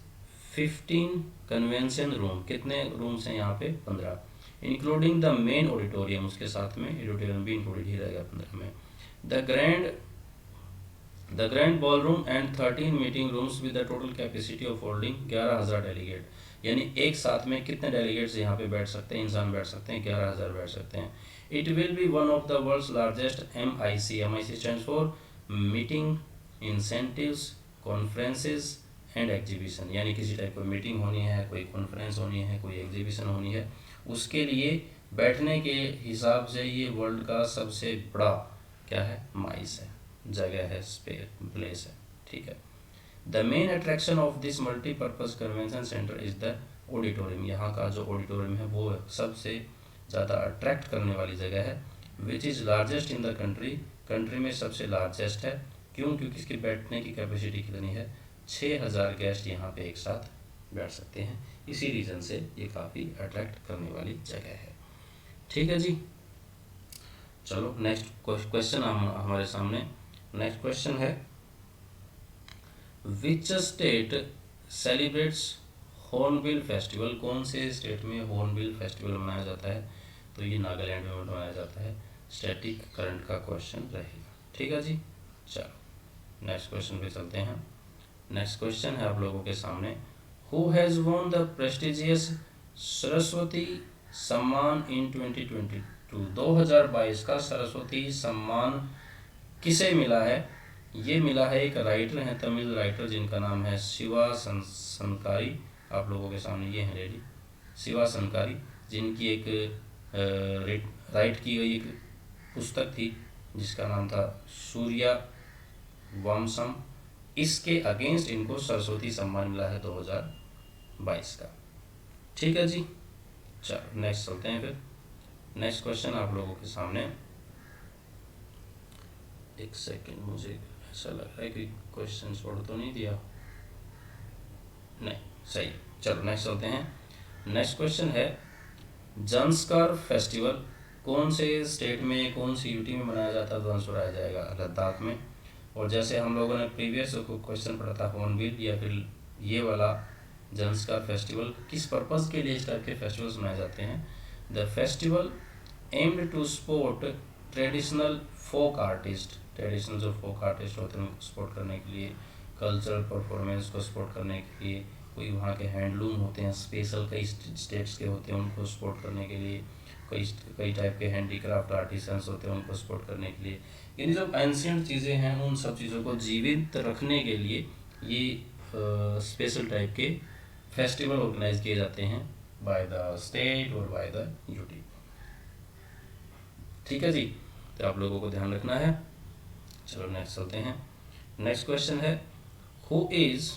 [SPEAKER 1] 15 convention room, कितने रूम्स हैं यहाँ पे, 15, इंक्लूडिंग द मेन ऑडिटोरियम, उसके साथ में ऑडिटोरियम भी इंक्लूडेड ही रहेगा 15 में। The grand the grand ball room and 13 meeting rooms with the total capacity of holding 11,000 delegate, यानी एक साथ में कितने डेलीगेट्स यहाँ पे बैठ सकते हैं, इंसान बैठ सकते हैं, 11,000 बैठ सकते हैं। It will be one of the world's largest MIC stands for meeting, incentives, conferences and exhibition, यानी किसी टाइप की मीटिंग होनी है, कोई कॉन्फ्रेंस होनी है, कोई एग्जीबिशन होनी है, उसके लिए बैठने के हिसाब से ये वर्ल्ड का सबसे बड़ा क्या है, माइस है, जगह है, प्लेस है, ठीक है। The main attraction of this multipurpose convention centre is the auditorium, यहाँ का जो ऑडिटोरियम है वो सबसे ज़्यादा अट्रैक्ट करने वाली जगह है। Which is largest in the country, country में सबसे लार्जेस्ट है। क्यों? क्योंकि इसकी बैठने की कैपेसिटी कितनी है, 6,000 गेस्ट यहाँ पे एक साथ बैठ सकते हैं। इसी रीज़न से ये काफ़ी अट्रैक्ट करने वाली जगह है, ठीक है जी। चलो नेक्स्ट क्वेश्चन हमारे सामने, नेक्स्ट क्वेश्चन है which state celebrates hornbill festival, कौन से स्टेट में हॉर्नबिल फेस्टिवल मनाया जाता है, तो ये नागालैंड में मनाया जाता है। स्टैटिक करंट का क्वेश्चन रहेगा, ठीक है जी। चलो नेक्स्ट क्वेश्चन पे चलते हैं। नेक्स्ट क्वेश्चन है आप लोगों के सामने, who has won the prestigious Saraswati सम्मान इन 2022, 2022 का सरस्वती सम्मान किसे मिला है। ये मिला है एक राइटर हैं, तमिल राइटर, जिनका नाम है शिवा सनकारी। आप लोगों के सामने ये हैं रेडी, शिवा सनकारी, जिनकी एक राइट की गई एक पुस्तक थी जिसका नाम था सूर्या वंशम। इसके अगेंस्ट इनको सरस्वती सम्मान मिला है 2022 का, ठीक है जी। चलो नेक्स्ट चलते हैं फिर। नेक्स्ट क्वेश्चन आप लोगों के सामने, एक सेकेंड, मुझे ऐसा लग रहा है कि क्वेश्चन छोड़ तो नहीं दिया, नहीं सही है। चलो नेक्स्ट चलते हैं। नेक्स्ट क्वेश्चन है ज़ंस्कार फेस्टिवल कौन से स्टेट में, कौन सी यूटी में मनाया जाता है, तो आंसर आ जाएगा लद्दाख में। और जैसे हम लोगों ने प्रीवियस क्वेश्चन पढ़ा था हॉर्नबिल, या फिर ये वाला ज़ंस्कार फेस्टिवल किस पर्पज़ के लिए इस टाइप के फेस्टिवल्स मनाए जाते हैं। The festival aimed to support traditional folk artist, traditional जो फोक आर्टिस्ट होते हैं उनको सपोर्ट करने के लिए, कल्चरल परफॉर्मेंस को सपोर्ट करने के लिए, कोई वहाँ के हैंडलूम होते हैं स्पेशल, कई स्टेट्स के होते हैं उनको सपोर्ट करने के लिए, कई टाइप के हैंडीक्राफ्ट आर्टिसंस होते हैं उनको सपोर्ट करने के लिए, यानी जो एंशियंट चीज़ें हैं उन सब चीज़ों को जीवित रखने के लिए ये स्पेशल टाइप के फेस्टिवल ऑर्गेनाइज किए जाते हैं बाय द स्टेट और बाय द यूटी, ठीक है जी। तो आप लोगों को ध्यान रखना है। चलो नेक्स्ट चलते हैं। नेक्स्ट क्वेश्चन है who is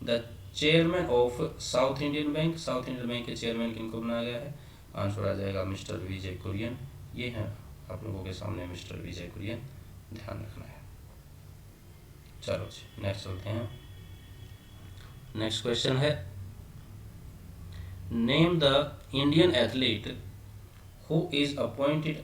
[SPEAKER 1] the chairman of south Indian bank, south Indian bank के चेयरमैन किनको बनाया गया है, आंसर आ जाएगा मिस्टर विजय कुरियन। ये हैं आप लोगों के सामने मिस्टर विजय कुरियन, ध्यान रखना है। चलो जी नेक्स्ट चलते हैं। नेक्स्ट क्वेश्चन है name the Indian athlete who is appointed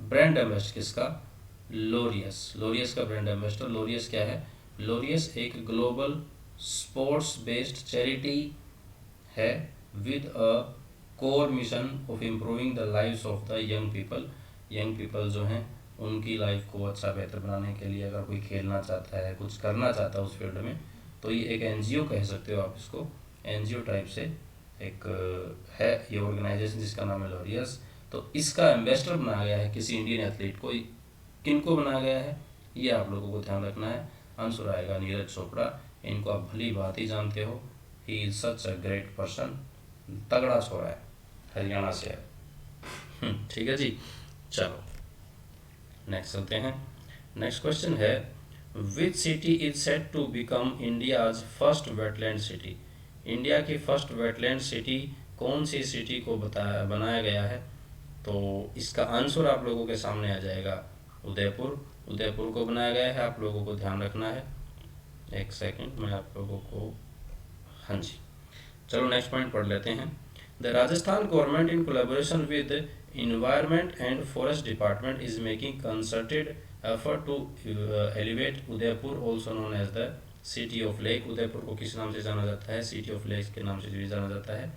[SPEAKER 1] brand ambassador, किसका, लोरियस, लोरियस का ब्रांड एम्बेसडर। लोरियस क्या है, लोरियस एक ग्लोबल स्पोर्ट्स बेस्ड चैरिटी है with a core mission of improving the lives of the young people. Young people जो हैं उनकी लाइफ को अच्छा बेहतर बनाने के लिए अगर कोई खेलना चाहता है, कुछ करना चाहता है उस फील्ड में, तो ये एक एनजीओ कह सकते हो आप इसको, एनजीओ टाइप से एक है ये ऑर्गेनाइजेशन जिसका नाम है लोरियस। तो इसका एम्बेसडर बनाया गया है किसी इंडियन एथलीट को, किनको बनाया गया है ये आप लोगों को ध्यान रखना है। आंसर आएगा नीरज चोपड़ा, इनको आप भली बात ही जानते हो, he is such a great person, तगड़ा छोरा है, हरियाणा से है, ठीक है जी। चलो नेक्स्ट चलते हैं। नेक्स्ट क्वेश्चन है which city is set to become India's first wetland city, India की फर्स्ट वेटलैंड सिटी कौन सी सिटी को बनाया गया है, तो इसका आंसर आप लोगों के सामने आ जाएगा उदयपुर, उदयपुर को बनाया गया है, आप लोगों को ध्यान रखना है। एक सेकंड मैं आप लोगों को, हाँ जी चलो नेक्स्ट पॉइंट पढ़ लेते हैं। The Rajasthan government in collaboration with environment and forest department is making concerted effort to elevate Udaipur also known as the city of lake. Udaipur को किस नाम से जाना जाता है, सिटी ऑफ लेक्स के नाम से भी जाना जाता है।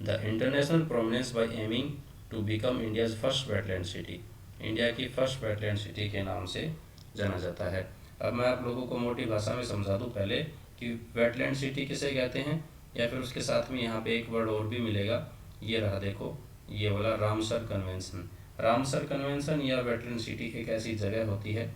[SPEAKER 1] The international prominence by aiming to become India's first wetland city, India की फर्स्ट वेटलैंड सिटी के नाम से जाना जाता है। अब मैं आप लोगों को मोटी भाषा में समझा दूं पहले कि वेटलैंड सिटी किसे कहते हैं, या फिर उसके साथ में यहाँ पे एक वर्ड और भी मिलेगा, ये रहा देखो, ये वाला रामसर कन्वेंशन। रामसर कन्वेंशन या वेटलैंड सिटी एक ऐसी जगह होती है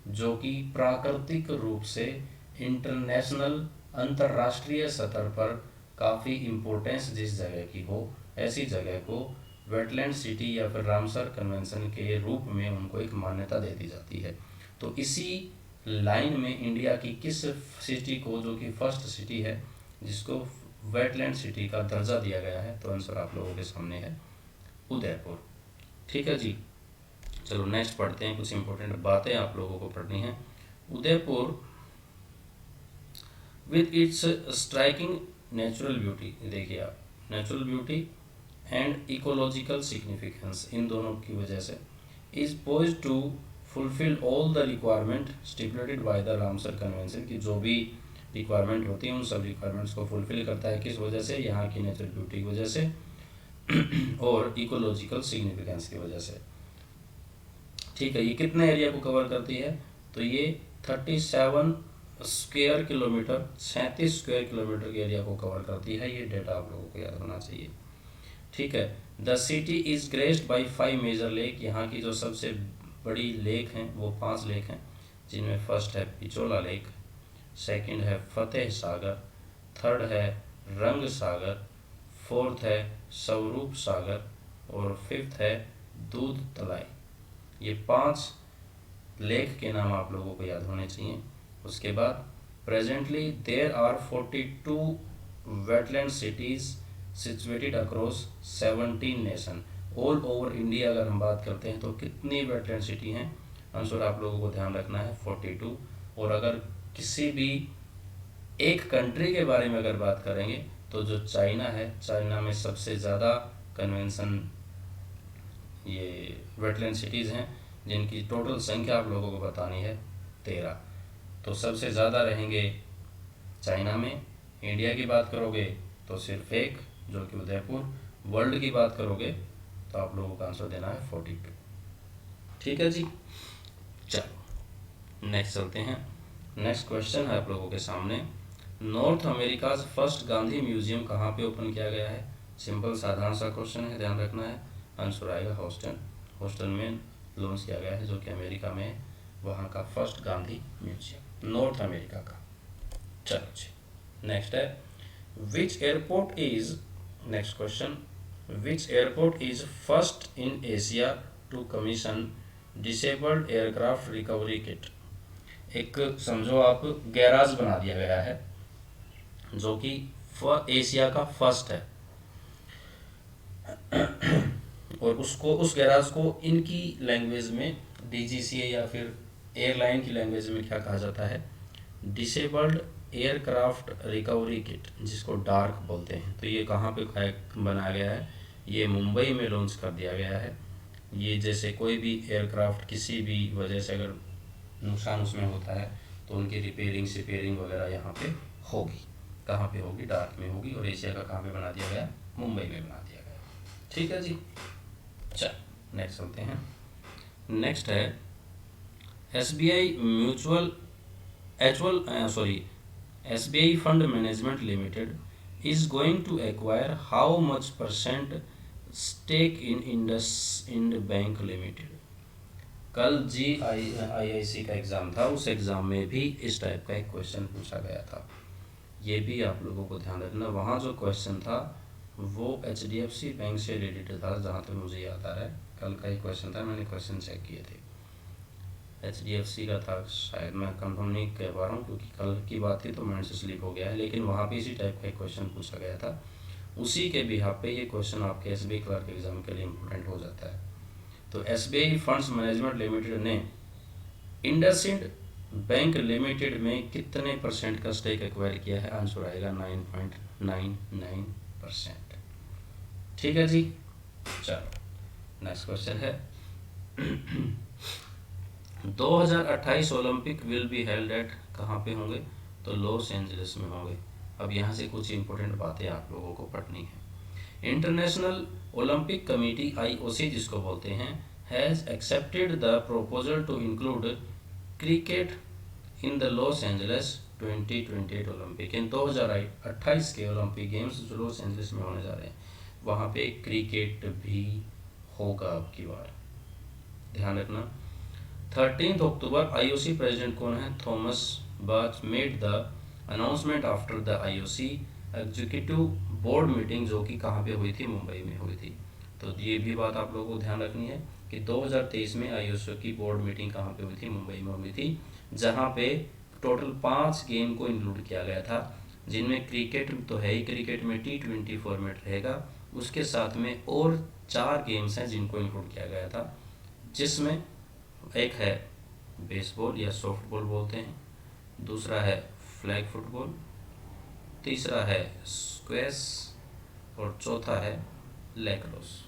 [SPEAKER 1] जो कि प्राकृतिक रूप से इंटरनेशनल अंतर्राष्ट्रीय सतह पर काफ़ी इम्पोर्टेंस जिस जगह की हो, ऐसी जगह को वेटलैंड सिटी या फिर रामसर कन्वेंशन के रूप में उनको एक मान्यता दे दी जाती है। तो इसी लाइन में इंडिया की किस सिटी को, जो कि फर्स्ट सिटी है जिसको वेटलैंड सिटी का दर्जा दिया गया है, तो आंसर आप लोगों के सामने है उदयपुर। ठीक है जी, चलो नेक्स्ट पढ़ते हैं, कुछ इंपॉर्टेंट बातें आप लोगों को पढ़नी है। Udaipur with its striking natural beauty, देखिए आप, natural beauty and ecological significance, इन दोनों की वजह से is poised to fulfil all the requirement stipulated by the Ramsar convention, की जो भी रिक्वायरमेंट होती है उन सब रिक्वायरमेंट्स को फुलफिल करता है। किस वजह से? यहाँ की नेचुरल ब्यूटी की वजह से और इकोलॉजिकल सिग्निफिकेंस की वजह से। ठीक है, ये कितने एरिया को कवर करती है? तो ये 37 स्क्वायर किलोमीटर, 37 स्क्वायर किलोमीटर के एरिया को कवर करती है। ये डेटा आप लोगों को याद होना चाहिए। ठीक है, the city is graced by 5 major lake, यहाँ की जो सबसे बड़ी लेक हैं वो 5 लेक हैं, जिनमें फर्स्ट है पिचोला लेक, सेकंड है फतेह सागर, थर्ड है रंग सागर, फोर्थ है स्वरूप सागर और फिफ्थ है दूध तलाई। ये 5 लेक के नाम आप लोगों को याद होने चाहिए। उसके बाद presently there are 42 wetland cities situated across 17 nation. All over India अगर हम बात करते हैं तो कितनी वेटलैंड सिटी हैं? आंसर आप लोगों को ध्यान रखना है 42। और अगर किसी भी एक कंट्री के बारे में अगर बात करेंगे तो जो चाइना है, चाइना में सबसे ज़्यादा कन्वेंशन ये वेटलैंड सिटीज़ हैं, जिनकी टोटल संख्या आप लोगों को बतानी है 13। तो सबसे ज़्यादा रहेंगे चाइना में। इंडिया की बात करोगे तो सिर्फ एक, जो कि उदयपुर। वर्ल्ड की बात करोगे तो आप लोगों का आंसर देना है 42। ठीक है जी, चलो नेक्स्ट चलते हैं। नेक्स्ट क्वेश्चन है आप लोगों के सामने, north America first Gandhi museum कहाँ पे ओपन किया गया है? सिंपल साधारण सा क्वेश्चन है, ध्यान रखना है। आंसर आएगा ह्यूस्टन में लॉन्च किया गया है, जो कि अमेरिका में है। वहाँ का first Gandhi museum North America का। चलो जी, नेक्स्ट है which airport is, next question, which airport is first in Asia to commission disabled aircraft recovery kit. एक समझो आप गैराज बना दिया गया है जो कि एशिया का फर्स्ट है, और उसको, उस गैराज को इनकी लैंग्वेज में डीजीसीए या फिर एयरलाइन की लैंग्वेज में क्या कहा जाता है? डिसेबल्ड एयरक्राफ्ट रिकवरी किट, जिसको डार्क बोलते हैं। तो ये कहाँ पे बनाया गया है? ये मुंबई में लॉन्च कर दिया गया है। ये जैसे कोई भी एयरक्राफ्ट किसी भी वजह से अगर नुकसान उसमें होता है तो उनकी रिपेयरिंग वगैरह यहाँ पे होगी। कहाँ पे होगी? डार्क में होगी। और एशिया का कहाँ पे बना दिया गया? मुंबई में बना दिया गया। ठीक है जी, चल नेक्स्ट चलते हैं। नेक्स्ट है SBI SBI fund management limited is going to acquire how much % stake in IndusInd Bank Limited। कल GIIC का एग्ज़ाम था, उस एग्ज़ाम में भी इस टाइप का एक क्वेश्चन पूछा गया था। ये भी आप लोगों को ध्यान रखना। वहाँ जो क्वेश्चन था वो HDFC बैंक से रिलेटेड था, जहाँ तक मुझे याद आ रहा है। कल का ही क्वेश्चन था, मैंने क्वेश्चन चेक किए थे। HDFC का था शायद, मैं कंफर्म नहीं कह पा रहा हूँ क्योंकि कल की बात थी तो माइंड से स्लिप हो गया है। लेकिन वहाँ पे इसी टाइप का एक क्वेश्चन पूछा गया था। उसी के बिहाफ पे ये क्वेश्चन आपके SBI क्लर्क एग्जाम के लिए इम्पोर्टेंट हो जाता है। तो SBI फंड्स मैनेजमेंट लिमिटेड ने इंडसइंड बैंक लिमिटेड में कितने % का स्टेक एक्वायर किया है? आंसर आएगा 9.99%। ठीक है जी, चलो नेक्स्ट क्वेश्चन है 2028 Olympic will be held at, कहाँ पे होंगे? तो लॉस एंजलिस में होंगे। अब यहाँ से कुछ इंपॉर्टेंट बातें आप लोगों को पढ़नी है। इंटरनेशनल ओलंपिक कमेटी IOC जिसको बोलते हैं has accepted the proposal to include cricket in the Los Angeles 2028 Olympic. In 2028 के ओलंपिक गेम्स जो लॉस एंजल्स में होने जा रहे हैं वहाँ पे क्रिकेट भी होगा अब की बार, ध्यान रखना। 13 अक्टूबर आईओसी प्रेसिडेंट कौन है? थॉमस बाच made the announcement after the IOC executive board meeting, जो कि कहाँ पे हुई थी? मुंबई में हुई थी। तो ये भी बात आप लोगों को ध्यान रखनी है कि 2023 में आईओसी की बोर्ड मीटिंग कहाँ पे हुई थी? मुंबई में हुई थी, जहाँ पे टोटल 5 गेम को इंक्लूड किया गया था, जिनमें क्रिकेट तो है ही, क्रिकेट में T20 फॉर्मेट रहेगा, उसके साथ में और 4 गेम्स हैं जिनको इंक्लूड किया गया था, जिसमें एक है बेसबॉल या सॉफ्टबॉल बोलते हैं, दूसरा है फ्लैग फुटबॉल, तीसरा है स्क्वैश और चौथा है लैक्रोस।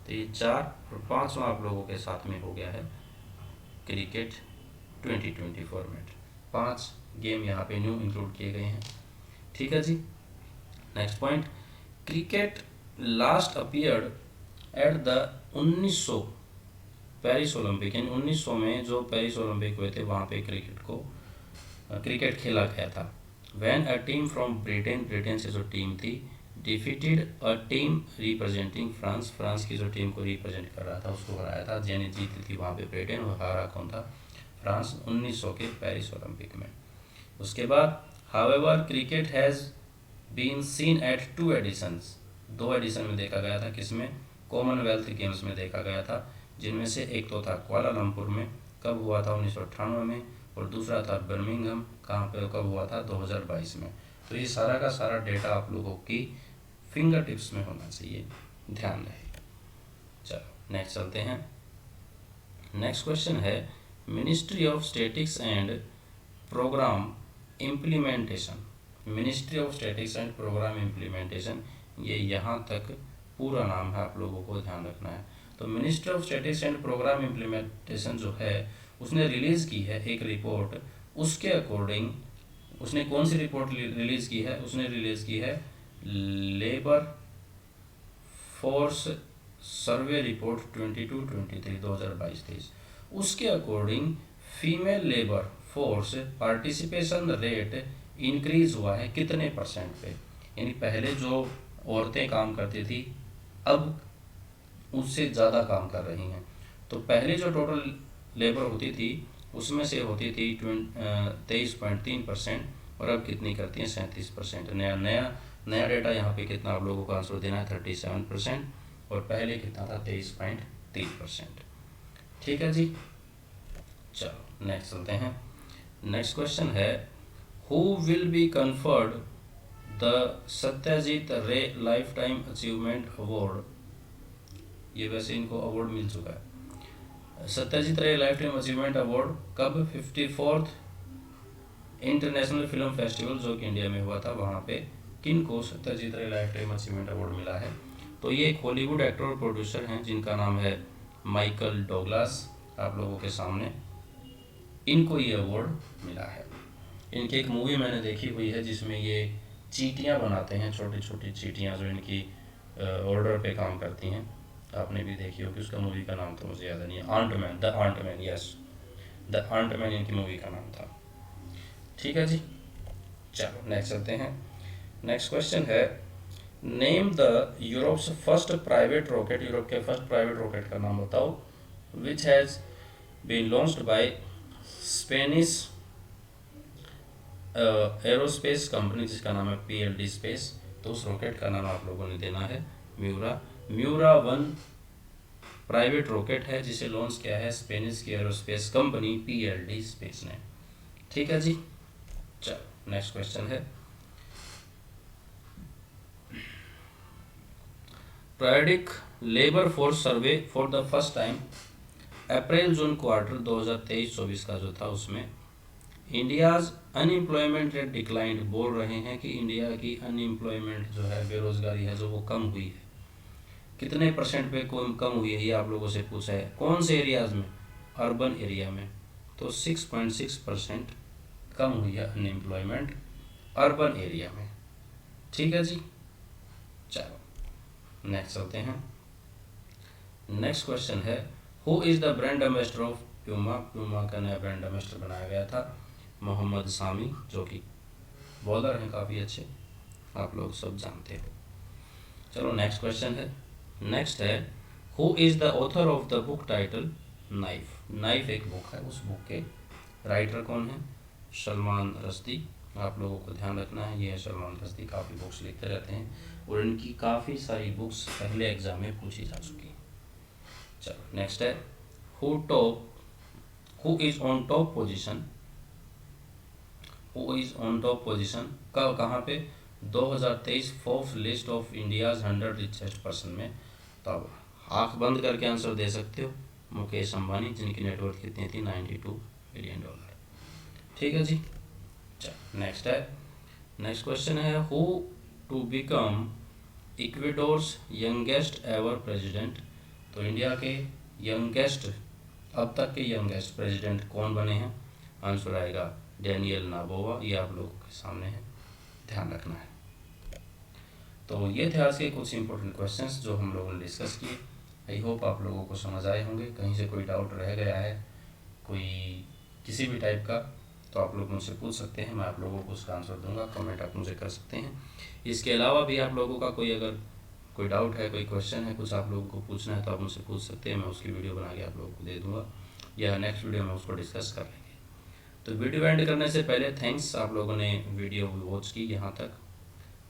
[SPEAKER 1] तो ये 4 और 5वां आप लोगों के साथ में हो गया है क्रिकेट 2020 फॉर्मेट। 5 गेम यहाँ पे न्यू इंक्लूड किए गए हैं, ठीक है जी। Next point, cricket last appeared at the 1900 Paris Olympic, यानी 1900 में जो पेरिस ओलंपिक हुए थे वहाँ पे क्रिकेट खेला गया था। When a team from Britain से जो टीम थी defeated a team representing France की जो टीम को रिप्रेजेंट कर रहा था उसको हराया था, यानी जीती थी वहाँ पे ब्रिटेन और हारा कौन था? फ्रांस, 1900 के पेरिस ओलंपिक में। उसके बाद however cricket has been seen at 2 editions, 2 edition में देखा गया था, किसमें? कॉमनवेल्थ गेम्स में देखा गया था, जिनमें से एक तो था कुआलालंपुर में, कब हुआ था? 1998 में, और दूसरा था बर्मिंघम, कहाँ पे, कब हुआ था? 2022 में। तो ये सारा का सारा डेटा आप लोगों की फिंगर टिप्स में होना चाहिए, ध्यान रहे। चलो नेक्स्ट चलते हैं। नेक्स्ट क्वेश्चन है ministry of statics and programme implementation. Ministry of statics and programme implementation, ये यहाँ तक पूरा नाम है, आप लोगों को ध्यान रखना है। तो ministry of statics and programme implementation जो है उसने रिलीज़ की है एक रिपोर्ट, उसके अकॉर्डिंग उसने कौन सी रिपोर्ट रिलीज़ की है? उसने रिलीज़ की है लेबर फोर्स सर्वे रिपोर्ट 22-23 2022-23। उसके according female labour force participation rate increase हुआ है कितने परसेंट पे? यानी पहले जो औरतें काम करती थी अब उससे ज़्यादा काम कर रही हैं। तो पहले जो टोटल लेबर होती थी उसमें से होती थी 23.3% और अब कितनी करती हैं? 37%। नया डेटा यहाँ पे कितना आप लोगों को आंसर देना है? 37%, और पहले कितना था? 23.3%। ठीक है जी। चलो नेक्स्ट चलते हैं। नेक्स्ट क्वेश्चन है who will be conferred the Satyajit रे लाइफ टाइम अचीवमेंट अवार्ड। ये वैसे इनको अवार्ड मिल चुका है। सत्यजीत रे लाइफ टाइम अचीवमेंट अवार्ड कब? 54th इंटरनेशनल फिल्म फेस्टिवल जो कि इंडिया में हुआ था, वहाँ पे किन को सत्यजीत रे लाइफ टाइम अचीवमेंट अवार्ड मिला है? तो ये एक हॉलीवुड एक्टर और प्रोड्यूसर हैं जिनका नाम है माइकल डॉगलास, आप लोगों के सामने इनको ये अवार्ड मिला है। इनकी एक मूवी मैंने देखी हुई है जिसमें ये चींटियाँ बनाते हैं, छोटी छोटी चींटियाँ जो इनकी ऑर्डर पे काम करती हैं, आपने भी देखी होगी। उसका मूवी का नाम तो मुझे याद नहीं है। Ant-Man, the Ant-Man, yes, the Ant-Man इनकी मूवी का नाम था। ठीक है जी। चलो नेक्स्ट चलते हैं। नेक्स्ट क्वेश्चन है name the Europe's first private rocket. Europe के फर्स्ट प्राइवेट रॉकेट का नाम बताओ। Which has been launched by Spanish aerospace company, जिसका नाम है PLD स्पेस। तो उस रॉकेट का नाम आप लोगों ने देना है म्यूरा 1 प्राइवेट रॉकेट है जिसे लॉन्च किया है स्पेनिश की एरोस्पेस कंपनी PLD स्पेस ने। ठीक है जी। चलो नेक्स्ट क्वेश्चन है periodic labour force survey for the first time April June quarter 2023-24 का जो था उसमें इंडियाज अनएम्प्लॉयमेंट रेट डिक्लाइंड, बोल रहे हैं कि इंडिया की अनएम्प्लॉयमेंट जो है, बेरोजगारी है जो वो कम हुई है। कितने परसेंट पे कम हुई है ये आप लोगों से पूछा है। कौन से एरियाज में? अर्बन एरिया में। तो 6.6% कम हुई है अनएम्प्लॉयमेंट अर्बन एरिया में। ठीक है जी। चलो नेक्स्ट चलते हैं। नेक्स्ट क्वेश्चन है who is the brand ambassador of Puma. Puma का नया ब्रांड एम्बेसडर बनाया गया था मोहम्मद सामी, जो कि बॉलर हैं काफ़ी अच्छे, आप लोग सब जानते हो। चलो नेक्स्ट क्वेश्चन है। नेक्स्ट है, who is the author of the book title knife. Knife एक बुक है, उस बुक के राइटर कौन है? सलमान रश्दी। आप लोगों को ध्यान रखना है, ये है सलमान रश्दी, काफ़ी बुक्स लिखते रहते हैं और इनकी काफ़ी सारी बुक्स पहले एग्जाम में पूछी जा चुकी हैं। चलो नेक्स्ट है, who is on top position, who is on top position कब, कहाँ पे? 2023 Forbes list of India's 100 richest person में। तो अब आँख बंद करके आंसर दे सकते हो, मुकेश अंबानी, जिनकी नेटवर्थ कितनी थी? $92 बिलियन। ठीक है जी। चलो नेक्स्ट है, नेक्स्ट क्वेश्चन है, who to become Ecuador's youngest ever president. तो इंडिया के यंगेस्ट, अब तक के यंगेस्ट प्रेसिडेंट कौन बने हैं? आंसर आएगा डैनियल नाबोवा, ये आप लोगों के सामने है, ध्यान रखना है। तो ये थे आज के कुछ इंपॉर्टेंट क्वेश्चंस जो हम लोगों ने डिस्कस किए। आई होप आप लोगों को समझ आए होंगे। कहीं से कोई डाउट रह गया है, कोई किसी भी टाइप का, तो आप लोग मुझसे पूछ सकते हैं, मैं आप लोगों को उसका आंसर दूंगा। कमेंट आप मुझे कर सकते हैं। इसके अलावा भी आप लोगों का कोई अगर कोई डाउट है, कोई क्वेश्चन है, कुछ आप लोगों को पूछना है, तो आप मुझसे पूछ सकते हैं, मैं उसकी वीडियो बना के आप लोगों को दे दूँगा, या नेक्स्ट वीडियो में उसको डिस्कस कर लेंगे। तो वीडियो एंड करने से पहले थैंक्स, आप लोगों ने वीडियो वॉच की यहाँ तक,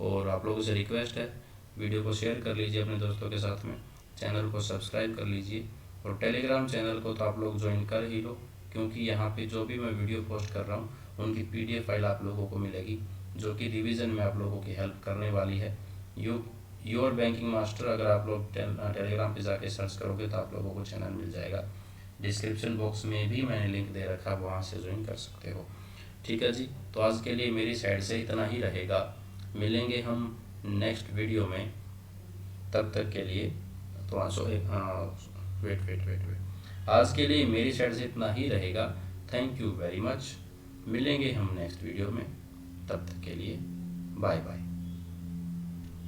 [SPEAKER 1] और आप लोगों से रिक्वेस्ट है, वीडियो को शेयर कर लीजिए अपने दोस्तों के साथ में, चैनल को सब्सक्राइब कर लीजिए, और टेलीग्राम चैनल को तो आप लोग ज्वाइन कर ही लो, क्योंकि यहाँ पे जो भी मैं वीडियो पोस्ट कर रहा हूँ उनकी PDF फाइल आप लोगों को मिलेगी, जो कि रिवीजन में आप लोगों की हेल्प करने वाली है। योर बैंकिंग मास्टर, अगर आप लोग टेलीग्राम पे जाके सर्च करोगे तो आप लोगों को चैनल मिल जाएगा। डिस्क्रिप्शन बॉक्स में भी मैंने लिंक दे रखा है, वहाँ से ज्वाइन कर सकते हो। ठीक है जी। तो आज के लिए मेरी साइड से इतना ही रहेगा, मिलेंगे हम नेक्स्ट वीडियो में, तब तक के लिए तो वेट, आज के लिए मेरी साइड से इतना ही रहेगा। थैंक यू वेरी मच, मिलेंगे हम नेक्स्ट वीडियो में, तब तक के लिए बाय बाय।